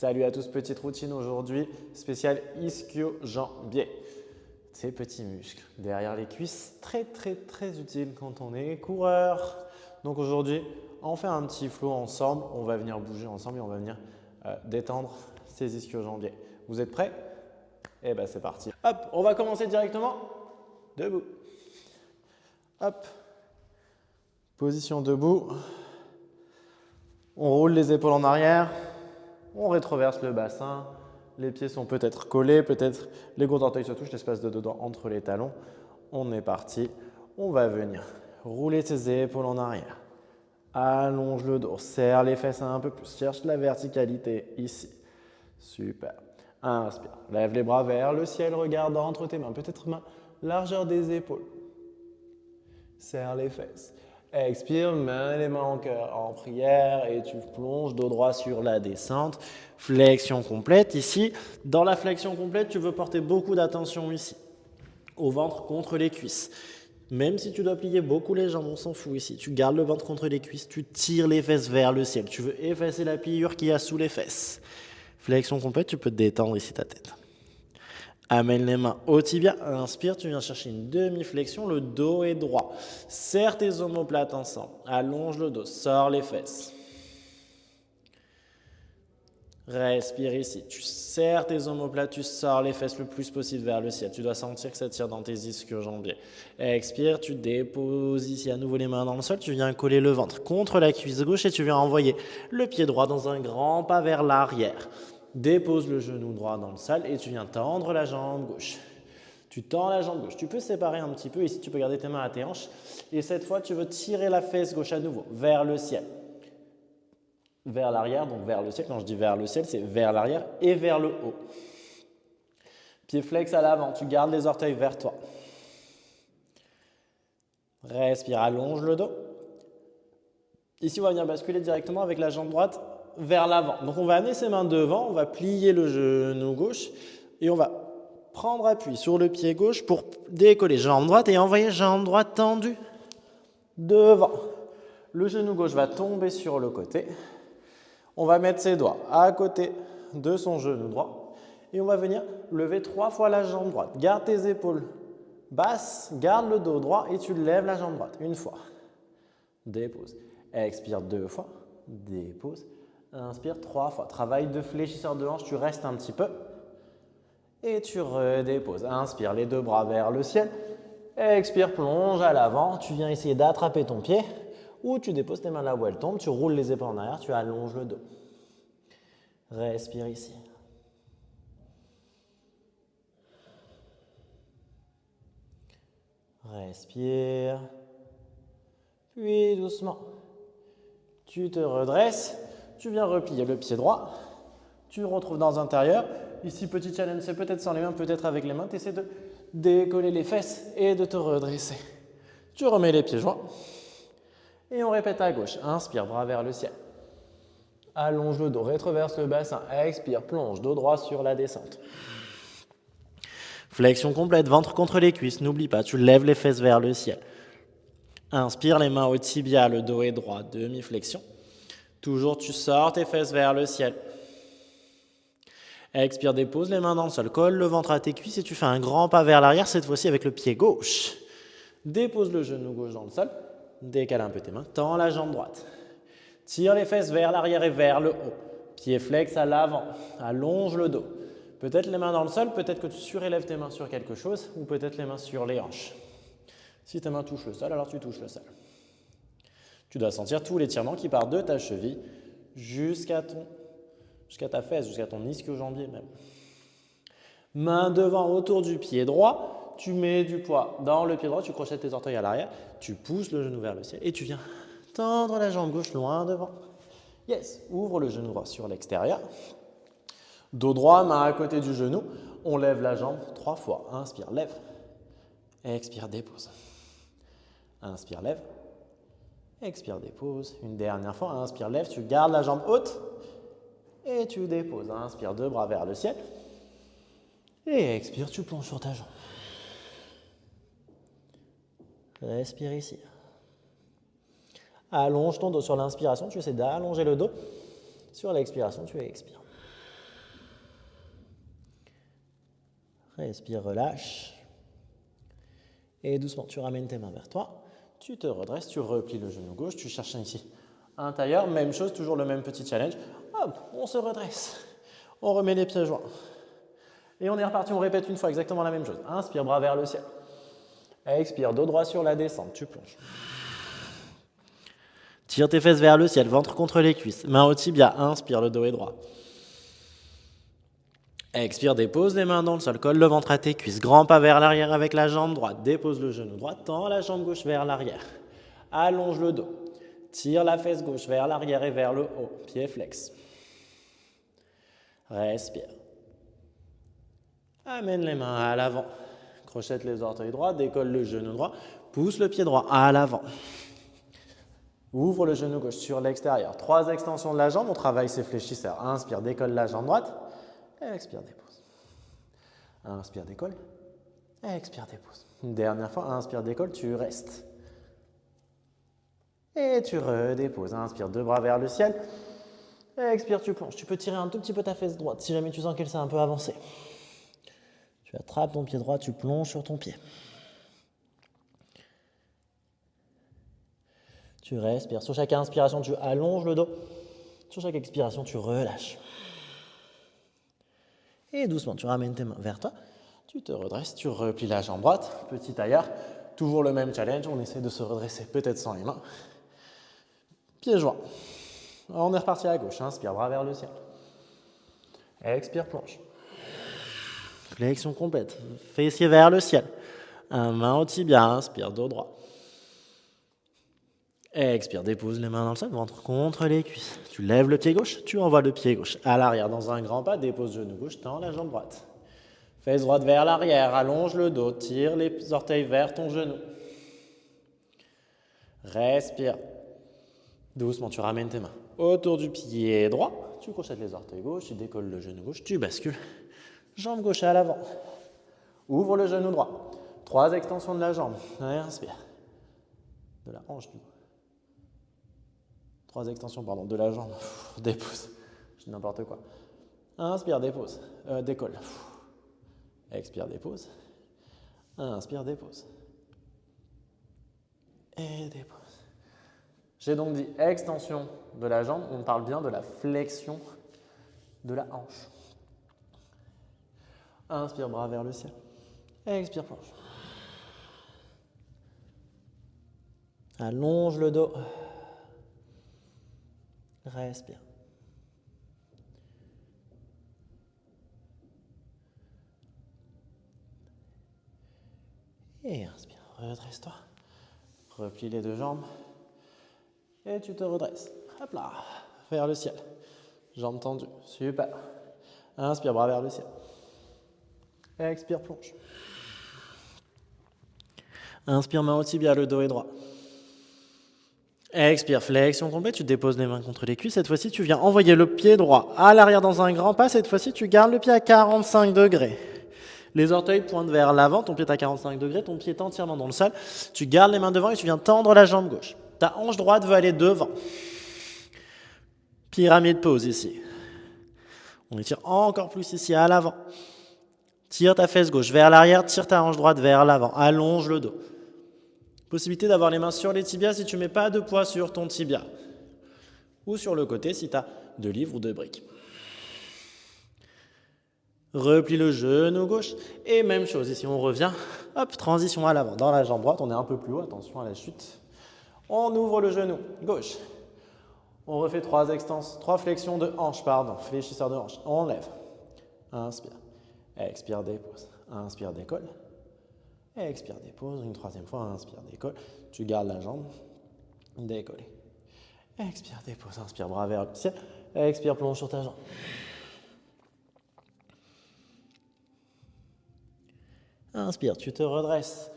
Salut à tous, petite routine aujourd'hui, spéciale ischio-jambier. Ces petits muscles derrière les cuisses, très utiles quand on est coureur. Donc aujourd'hui, on fait un petit flow ensemble, on va venir bouger ensemble et on va venir détendre ces ischio-jambiers. Vous êtes prêts? Eh bien c'est parti. Hop, on va commencer directement debout. Hop, position debout. On roule les épaules en arrière. On rétroverse le bassin, les pieds sont peut-être collés, peut-être les gros orteils se touchent, l'espace de dedans entre les talons. On est parti, on va venir rouler ses épaules en arrière. Allonge le dos, serre les fesses un peu plus, cherche la verticalité ici. Super. Inspire, lève les bras vers le ciel, regarde entre tes mains, peut-être main, largeur des épaules. Serre les fesses. Expire, mets les mains en cœur, en prière et tu plonges dos droit sur la descente. Flexion complète ici. Dans la flexion complète, tu veux porter beaucoup d'attention ici, au ventre contre les cuisses. Même si tu dois plier beaucoup les jambes, on s'en fout ici. Tu gardes le ventre contre les cuisses, tu tires les fesses vers le ciel. Tu veux effacer la pliure qu'il y a sous les fesses. Flexion complète, tu peux détendre ici ta tête. Amène les mains au tibia, inspire, tu viens chercher une demi-flexion, le dos est droit. Serre tes omoplates ensemble, allonge le dos, sors les fesses. Respire ici, tu serres tes omoplates, tu sors les fesses le plus possible vers le ciel. Tu dois sentir que ça tire dans tes ischio-jambiers. Expire, tu déposes ici à nouveau les mains dans le sol, tu viens coller le ventre contre la cuisse gauche et tu viens envoyer le pied droit dans un grand pas vers l'arrière. Dépose le genou droit dans le sol et tu viens tendre la jambe gauche. Tu tends la jambe gauche. Tu peux séparer un petit peu. Ici, tu peux garder tes mains à tes hanches. Et cette fois, tu veux tirer la fesse gauche à nouveau vers le ciel. Vers l'arrière, donc vers le ciel. Quand je dis vers le ciel, c'est vers l'arrière et vers le haut. Pied flex à l'avant. Tu gardes les orteils vers toi. Respire, allonge le dos. Ici, on va venir basculer directement avec la jambe droite vers l'avant. Donc on va amener ses mains devant, on va plier le genou gauche et on va prendre appui sur le pied gauche pour décoller jambe droite et envoyer jambe droite tendue devant. Le genou gauche va tomber sur le côté. On va mettre ses doigts à côté de son genou droit et on va venir lever 3 fois la jambe droite. Garde tes épaules basses, garde le dos droit et tu lèves la jambe droite. Une fois, dépose. Expire 2 fois, dépose. Inspire 3 fois. Travail de fléchisseur de hanche, tu restes un petit peu. Et tu redéposes. Inspire les 2 bras vers le ciel. Expire, plonge à l'avant. Tu viens essayer d'attraper ton pied. Ou tu déposes tes mains là où elles tombent. Tu roules les épaules en arrière. Tu allonges le dos. Respire ici. Respire. Puis doucement. Tu te redresses. Tu viens replier le pied droit, tu retrouves dans l'intérieur. Ici, petit challenge, c'est peut-être sans les mains, peut-être avec les mains. Tu essaies de décoller les fesses et de te redresser. Tu remets les pieds joints et on répète à gauche. Inspire, bras vers le ciel. Allonge le dos, rétroverse le bassin. Expire, plonge, dos droit sur la descente. Flexion complète, ventre contre les cuisses. N'oublie pas, tu lèves les fesses vers le ciel. Inspire, les mains au tibia, le dos est droit, demi-flexion. Toujours, tu sors tes fesses vers le ciel. Expire, dépose les mains dans le sol. Colle le ventre à tes cuisses et tu fais un grand pas vers l'arrière, cette fois-ci avec le pied gauche. Dépose le genou gauche dans le sol. Décale un peu tes mains. Tends la jambe droite. Tire les fesses vers l'arrière et vers le haut. Pied flex à l'avant. Allonge le dos. Peut-être les mains dans le sol, peut-être que tu surélèves tes mains sur quelque chose ou peut-être les mains sur les hanches. Si tes mains touchent le sol, alors tu touches le sol. Tu dois sentir tout l'étirement qui part de ta cheville jusqu'à ta fesse, jusqu'à ton ischio-jambier même. Main devant autour du pied droit, tu mets du poids dans le pied droit, tu crochettes tes orteils à l'arrière, tu pousses le genou vers le ciel et tu viens tendre la jambe gauche loin devant. Yes, ouvre le genou droit sur l'extérieur. Dos droit, main à côté du genou, on lève la jambe 3 fois. Inspire, lève. Expire, dépose. Inspire, lève. Expire, dépose. Une dernière fois, inspire, lève, tu gardes la jambe haute et tu déposes. Inspire, 2 bras vers le ciel. Et expire, tu plonges sur ta jambe. Respire ici. Allonge ton dos sur l'inspiration, tu essaies d'allonger le dos. Sur l'expiration, tu expires. Respire, relâche. Et doucement, tu ramènes tes mains vers toi. Tu te redresses, tu replies le genou gauche. Tu cherches ici un tailleur. Même chose, toujours le même petit challenge. Hop, on se redresse. On remet les pieds joints. Et on est reparti, on répète une fois exactement la même chose. Inspire, bras vers le ciel. Expire, dos droit sur la descente, tu plonges. Tire tes fesses vers le ciel, ventre contre les cuisses. Main au tibia, inspire, le dos est droit. Expire, dépose les mains dans le sol, colle le ventre à tes cuisses. Grand pas vers l'arrière avec la jambe droite. Dépose le genou droit, tends la jambe gauche vers l'arrière. Allonge le dos. Tire la fesse gauche vers l'arrière et vers le haut. Pied flex. Respire. Amène les mains à l'avant. Crochette les orteils droits, décolle le genou droit. Pousse le pied droit à l'avant. Ouvre le genou gauche sur l'extérieur. 3 extensions de la jambe, on travaille ses fléchisseurs. Inspire, décolle la jambe droite. Expire, dépose. Inspire, décolle. Expire, dépose. Une dernière fois, inspire, décolle, tu restes. Et tu redéposes. Inspire, 2 bras vers le ciel. Expire, tu plonges. Tu peux tirer un tout petit peu ta fesse droite si jamais tu sens qu'elle s'est un peu avancée. Tu attrapes ton pied droit, tu plonges sur ton pied. Tu respires. Sur chaque inspiration, tu allonges le dos. Sur chaque expiration, tu relâches. Et doucement, tu ramènes tes mains vers toi. Tu te redresses, tu replies la jambe droite. Petit tailleur. Toujours le même challenge. On essaie de se redresser, peut-être sans les mains. Pieds joints. Alors, on est reparti à gauche. Inspire, bras vers le ciel. Expire, plonge. Flexion complète. Fessier vers le ciel. Main au tibia. Inspire, dos droit. Expire, dépose les mains dans le sol, ventre contre les cuisses. Tu lèves le pied gauche, tu envoies le pied gauche à l'arrière dans un grand pas, dépose le genou gauche, tends la jambe droite. Fesse droite vers l'arrière, allonge le dos, tire les orteils vers ton genou. Respire. Doucement, tu ramènes tes mains autour du pied droit, tu crochettes les orteils gauche, tu décolles le genou gauche, tu bascules. Jambe gauche à l'avant. Ouvre le genou droit. 3 extensions de la jambe. Inspire. De la hanche du coup. 3 extensions, pardon, de la jambe. Dépose. Je dis n'importe quoi. Inspire, dépose. Décolle. Expire, dépose. Inspire, dépose. Et dépose. J'ai donc dit extension de la jambe. On parle bien de la flexion de la hanche. Inspire, bras vers le ciel. Expire, plonge. Allonge le dos. Respire. Et inspire, redresse-toi. Replie les 2 jambes. Et tu te redresses. Hop là, vers le ciel. Jambes tendues, super. Inspire, bras vers le ciel. Expire, plonge. Inspire, main au tibia, le dos est droit. Expire, flexion complète, tu déposes les mains contre les cuisses. Cette fois-ci, tu viens envoyer le pied droit à l'arrière dans un grand pas. Cette fois-ci, tu gardes le pied à 45 degrés. Les orteils pointent vers l'avant, ton pied est à 45 degrés, ton pied est entièrement dans le sol. Tu gardes les mains devant et tu viens tendre la jambe gauche. Ta hanche droite veut aller devant. Pyramide pose ici. On étire encore plus ici à l'avant. Tire ta fesse gauche vers l'arrière, tire ta hanche droite vers l'avant. Allonge le dos. Possibilité d'avoir les mains sur les tibias si tu ne mets pas de poids sur ton tibia. Ou sur le côté si tu as 2 livres ou 2 briques. Replie le genou gauche. Et même chose, ici on revient. Hop, transition à l'avant. Dans la jambe droite, on est un peu plus haut. Attention à la chute. On ouvre le genou gauche. On refait 3 flexions de hanche, fléchisseur de hanche. On lève. Inspire. Expire, dépose. Inspire, décolle. Expire, dépose. Une 3e fois. Inspire, décolle. Tu gardes la jambe. Décoller. Expire, dépose. Inspire, bras vers le ciel. Expire, plonge sur ta jambe. Inspire, tu te redresses.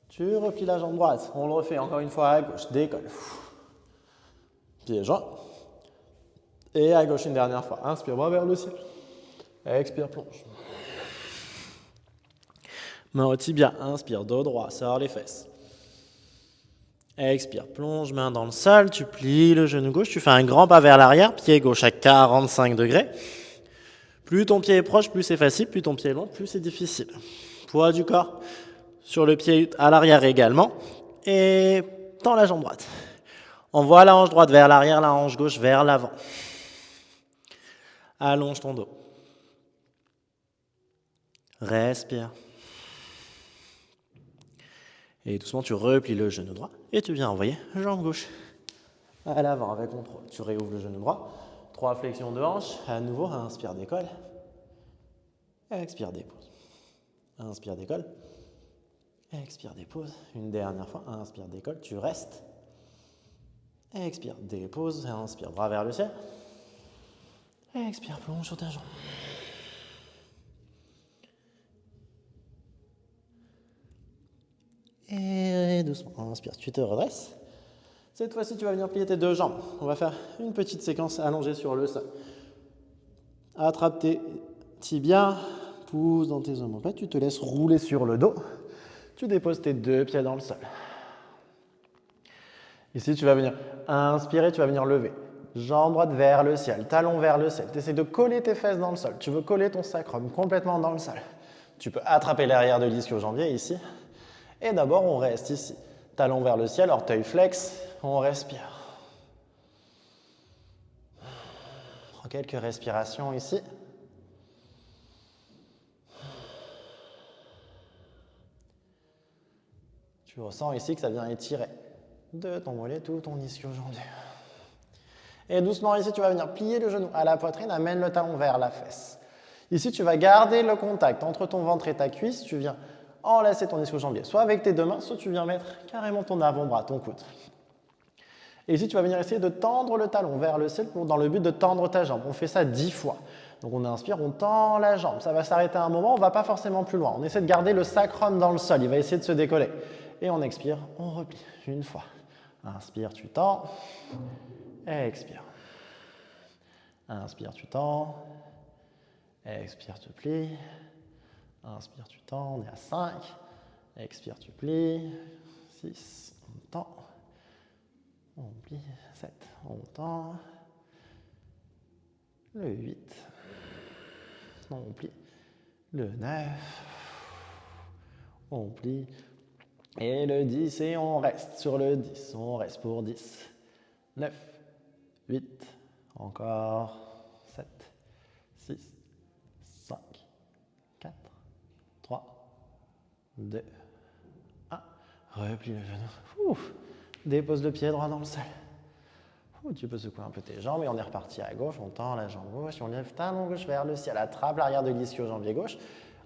Tu replies la jambe droite. On le refait encore une fois à gauche. Décolle. Pieds joints. Et à gauche une dernière fois. Inspire, bras vers le ciel. Expire, plonge. Main au tibia. Inspire, dos droit. Sors les fesses. Expire, plonge, main dans le sol. Tu plies le genou gauche. Tu fais un grand pas vers l'arrière. Pied gauche à 45 degrés. Plus ton pied est proche, plus c'est facile, plus ton pied est loin, plus c'est difficile. Poids du corps sur le pied à l'arrière également. Et tends la jambe droite. Envoie la hanche droite vers l'arrière, la hanche gauche vers l'avant. Allonge ton dos. Respire. Et doucement, tu replies le genou droit et tu viens envoyer jambe gauche à l'avant avec contrôle. Tu réouvres le genou droit. 3 flexions de hanche. À nouveau, inspire, décolle. Expire, dépose. Inspire, décolle. Expire, dépose. Une dernière fois. Inspire, décolle. Tu restes. Expire, dépose. Inspire, bras vers le ciel. Expire, plonge sur ta jambe. Et doucement, inspire, tu te redresses. Cette fois-ci, tu vas venir plier tes 2 jambes. On va faire une petite séquence allongée sur le sol. Attrape tes tibias, pousse dans tes omoplates, tu te laisses rouler sur le dos. Tu déposes tes 2 pieds dans le sol. Ici, tu vas venir inspirer, tu vas venir lever. Jambe droite vers le ciel, talon vers le ciel. Tu essaies de coller tes fesses dans le sol. Tu veux coller ton sacrum complètement dans le sol. Tu peux attraper l'arrière de l'ischio-jambier ici. Et d'abord, on reste ici. Talon vers le ciel, orteil flex, on respire. Prends quelques respirations ici. Tu ressens ici que ça vient étirer de ton mollet tout ton ischio-jambier. Et doucement ici, tu vas venir plier le genou à la poitrine, amène le talon vers la fesse. Ici, tu vas garder le contact entre ton ventre et ta cuisse. Tu viens enlacer ton ischio-jambier, soit avec tes 2 mains, soit tu viens mettre carrément ton avant-bras, ton coude. Et ici, tu vas venir essayer de tendre le talon vers le ciel dans le but de tendre ta jambe. On fait ça 10 fois. Donc on inspire, on tend la jambe. Ça va s'arrêter à un moment, on ne va pas forcément plus loin. On essaie de garder le sacrum dans le sol, il va essayer de se décoller. Et on expire, on replie une fois. Inspire, tu tends. Expire. Inspire, tu tends. Expire, tu plies. Inspire, tu tends, on est à 5. Expire, tu plies. 6, on tend. On plie. 7, on tend. Le 8, on plie. Le 9, on plie. Et le 10, et on reste sur le 10. On reste pour 10. 9, 8, encore. 7, 6, 5, 4, 3, 2, 1. Replie le genou. Ouf. Dépose le pied droit dans le sol. Tu peux secouer un peu tes jambes et on est reparti à gauche. On tend la jambe gauche, on lève talon gauche vers le ciel. Attrape l'arrière de l'ischio-jambier gauche.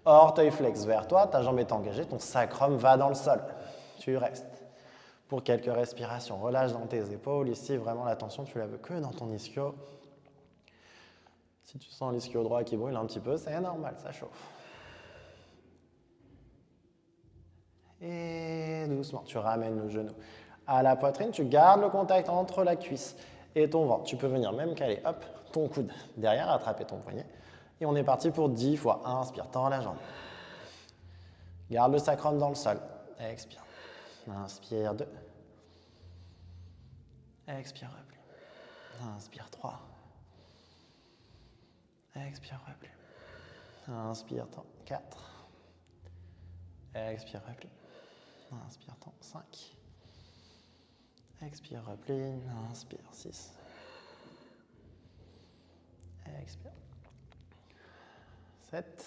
Orteil flex vers toi, ta jambe est engagée, ton sacrum va dans le sol. Tu restes pour quelques respirations. Relâche dans tes épaules. Ici, vraiment, la tension, tu la veux que dans ton ischio. Si tu sens l'ischio droit qui brûle un petit peu, c'est normal, ça chauffe. Et doucement, tu ramènes le genou à la poitrine. Tu gardes le contact entre la cuisse et ton ventre. Tu peux venir même caler, hop, ton coude derrière, attraper ton poignet. Et on est parti pour 10 fois. Inspire, tends la jambe. Garde le sacrum dans le sol. Expire. Inspire 2. Expire, replie. Inspire 3. Expire, replie. Inspire, tends 4. Expire, replie. Inspire, tends 5. Expire, replie. Inspire 6. Expire. 7.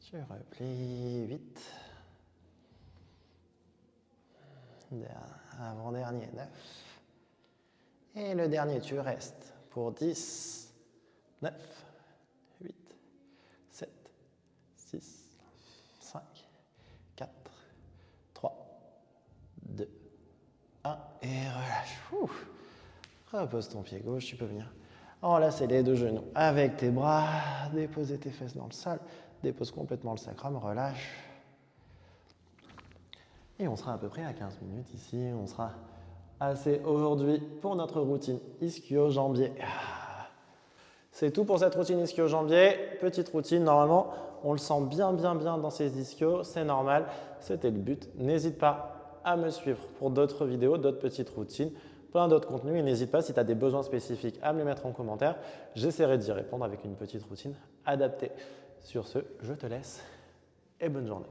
Tu replies 8. Avant-dernier 9. Et le dernier, tu restes pour 10. 9. 8. 7. 6. 5. 4. 3. 2. 1. Et relâche. Ouf. Repose ton pied gauche, tu peux venir enlacer les 2 genoux avec tes bras, déposer tes fesses dans le sol, dépose complètement le sacrum, relâche. Et on sera à peu près à 15 minutes ici, on sera assez aujourd'hui pour notre routine ischio-jambier. C'est tout pour cette routine ischio-jambier, petite routine, normalement on le sent bien dans ces ischios, c'est normal, c'était le but. N'hésite pas à me suivre pour d'autres vidéos, d'autres petites routines. plein d'autres contenus et n'hésite pas si tu as des besoins spécifiques à me les mettre en commentaire. J'essaierai d'y répondre avec une petite routine adaptée. Sur ce, je te laisse et bonne journée.